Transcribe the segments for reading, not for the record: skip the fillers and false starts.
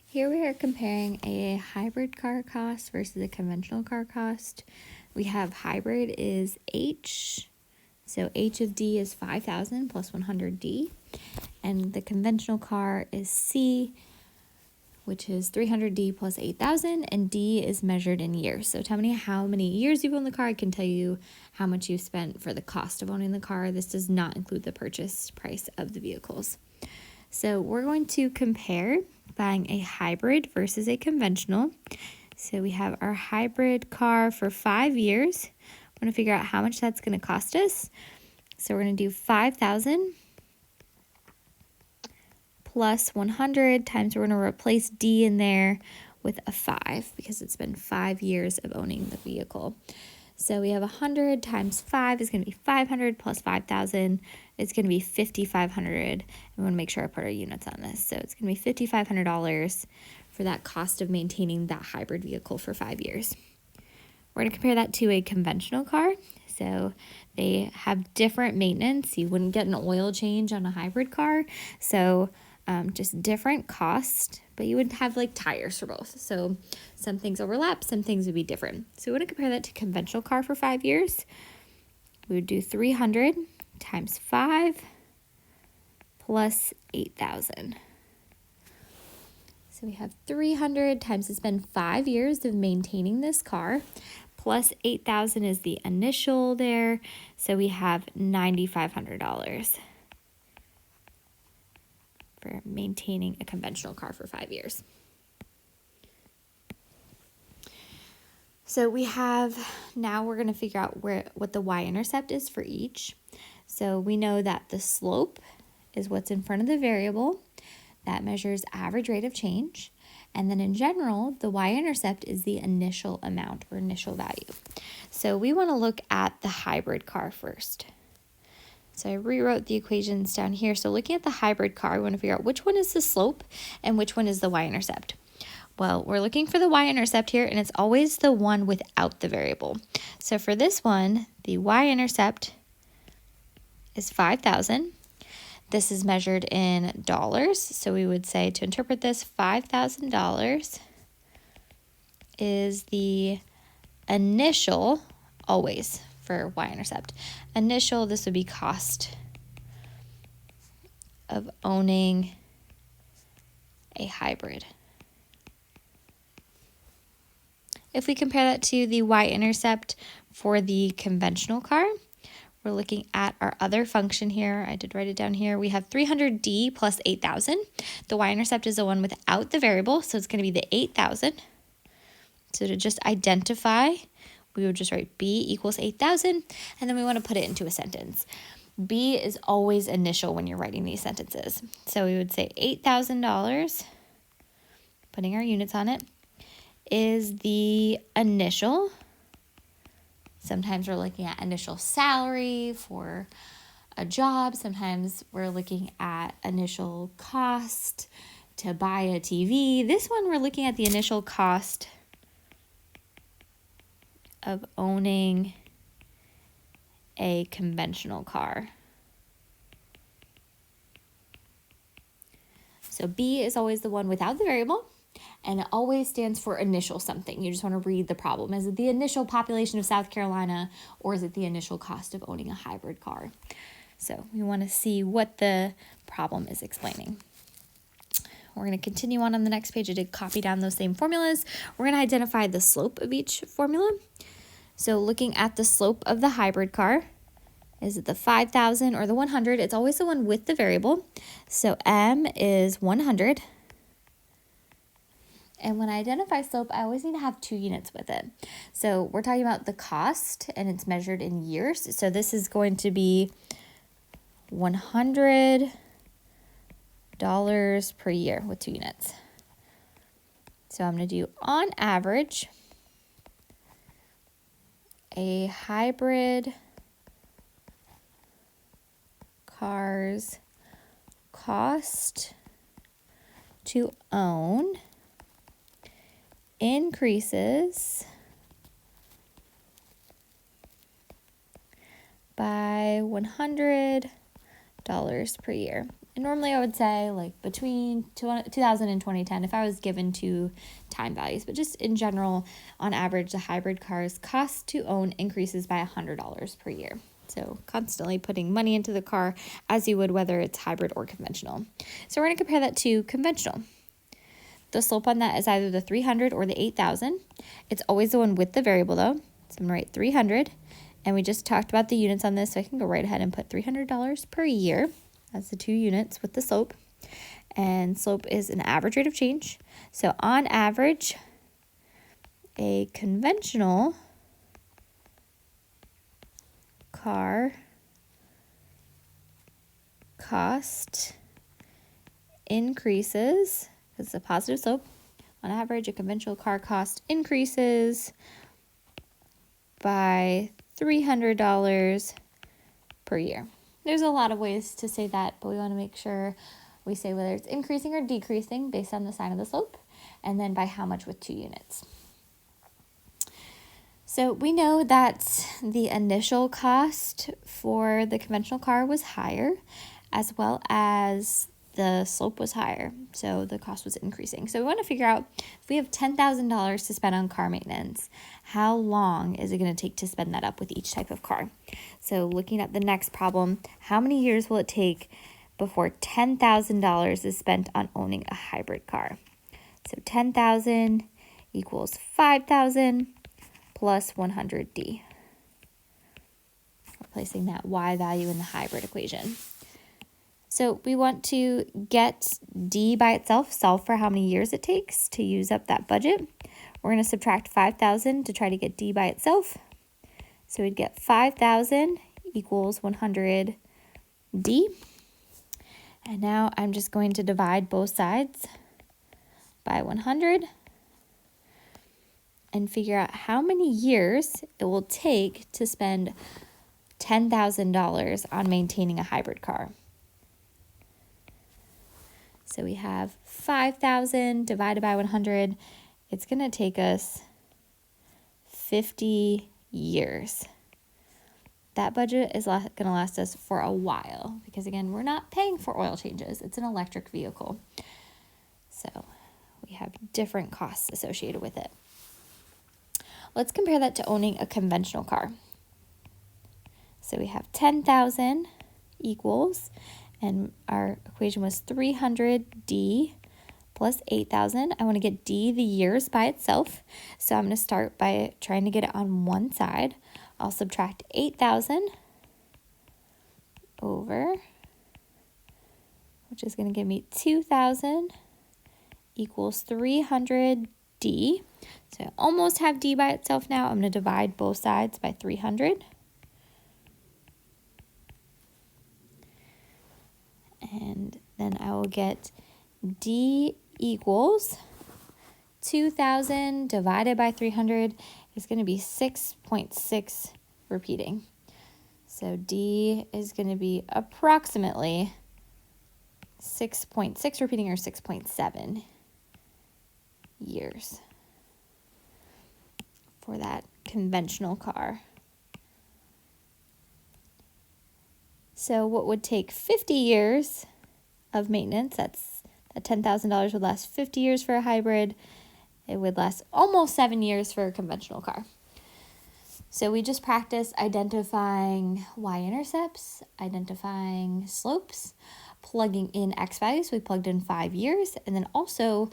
Here we are comparing a hybrid car cost versus a conventional car cost. We have hybrid is H, so H of D is 5,000 plus 100D, and the conventional car is C, which is 300D plus 8,000, and D is measured in years. So tell me how many years you've owned the car. I can tell you how much you've spent for the cost of owning the car. This does not include the purchase price of the vehicles. So we're going to compare buying a hybrid versus a conventional. So we have our hybrid car for 5 years. We're going to figure out how much that's going to cost us. So we're going to do 5,000 plus 100 times, we're going to replace D in there with a 5 because it's been 5 years of owning the vehicle. So we have 100 times 5 is going to be 500 plus 5,000 is going to be 5,500. We want to make sure I put our units on this. So it's going to be $5,500 for that cost of maintaining that hybrid vehicle for 5 years. We're going to compare that to a conventional car. So they have different maintenance. You wouldn't get an oil change on a hybrid car. So just different cost, but you would have like tires for both. So some things overlap, some things would be different. So we want to compare that to conventional car for 5 years. We would do 300 times 5 plus 8,000. So we have 300 times it's been 5 years of maintaining this car, plus 8,000 is the initial there. So we have $9,500 for maintaining a conventional car for 5 years. So we have, now we're going to figure out what the y-intercept is for each. So we know that the slope is what's in front of the variable. That measures average rate of change. And then in general, the y-intercept is the initial amount or initial value. So we want to look at the hybrid car first. So I rewrote the equations down here. So looking at the hybrid car, we want to figure out which one is the slope and which one is the y-intercept. Well, we're looking for the y-intercept here, and it's always the one without the variable. So for this one, the y-intercept is 5,000. This is measured in dollars. So we would say to interpret this, $5,000 is the initial, always for y-intercept. Initial, this would be cost of owning a hybrid. If we compare that to the y-intercept for the conventional car, we're looking at our other function here. I did write it down here. We have 300D plus 8,000. The y-intercept is the one without the variable, so it's going to be the 8,000. So to just identify, we would just write B equals 8,000, and then we want to put it into a sentence. B is always initial when you're writing these sentences. So we would say $8,000, putting our units on it, is the initial. Sometimes we're looking at initial salary for a job. Sometimes we're looking at initial cost to buy a TV. This one, we're looking at the initial cost of owning a conventional car. So B is always the one without the variable, and it always stands for initial something. You just want to read the problem. Is it the initial population of South Carolina, or is it the initial cost of owning a hybrid car? So we want to see what the problem is explaining. We're going to continue on the next page. I did copy down those same formulas. We're going to identify the slope of each formula. So looking at the slope of the hybrid car, is it the 5,000 or the 100? It's always the one with the variable. So M is 100. And when I identify slope, I always need to have 2 units with it. So we're talking about the cost, and it's measured in years. So this is going to be $100 per year with 2 units. So I'm going to do on average, a hybrid car's cost to own increases by $100 per year. And normally I would say like between 2000 and 2010 if I was given two time values. But just in general, on average, the hybrid car's cost to own increases by $100 per year. So constantly putting money into the car as you would whether it's hybrid or conventional. So we're going to compare that to conventional. The slope on that is either the 300 or the 8,000. It's always the one with the variable though. So I'm going to write 300. And we just talked about the units on this, so I can go right ahead and put $300 per year. That's the 2 units with the slope. And slope is an average rate of change. So on average, a conventional car cost increases, because it's a positive slope. On average, a conventional car cost increases by $300 per year. There's a lot of ways to say that, but we want to make sure we say whether it's increasing or decreasing based on the sign of the slope, and then by how much with 2 units. So we know that the initial cost for the conventional car was higher, as well as the slope was higher, so the cost was increasing. So we want to figure out if we have $10,000 to spend on car maintenance, how long is it going to take to spend that up with each type of car? So looking at the next problem, how many years will it take before $10,000 is spent on owning a hybrid car? So 10,000 equals 5,000 plus 100D. Replacing that Y value in the hybrid equation. So we want to get D by itself, solve for how many years it takes to use up that budget. We're going to subtract 5,000 to try to get D by itself. So we'd get 5,000 equals 100D. And now I'm just going to divide both sides by 100 and figure out how many years it will take to spend $10,000 on maintaining a hybrid car. So we have 5,000 divided by 100. It's going to take us 50 years. That budget is going to last us for a while because, again, we're not paying for oil changes. It's an electric vehicle. So we have different costs associated with it. Let's compare that to owning a conventional car. So we have 10,000 equals, and our equation was 300D plus 8,000. I want to get D, the years, by itself. So I'm going to start by trying to get it on one side. I'll subtract 8,000 over, which is going to give me 2,000 equals 300D. So I almost have D by itself now. I'm going to divide both sides by 300. And then I will get D equals 2,000 divided by 300 is going to be 6.6 repeating. So D is going to be approximately 6.6 repeating, or 6.7 years for that conventional car. So what would take 50 years of maintenance, that $10,000 would last 50 years for a hybrid. It would last almost 7 years for a conventional car. So we just practiced identifying y-intercepts, identifying slopes, plugging in x values. We plugged in 5 years, and then also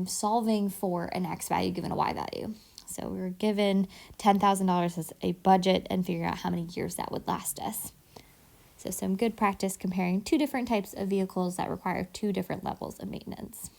solving for an x value given a y value. So we were given $10,000 as a budget and figuring out how many years that would last us. So some good practice comparing two different types of vehicles that require two different levels of maintenance.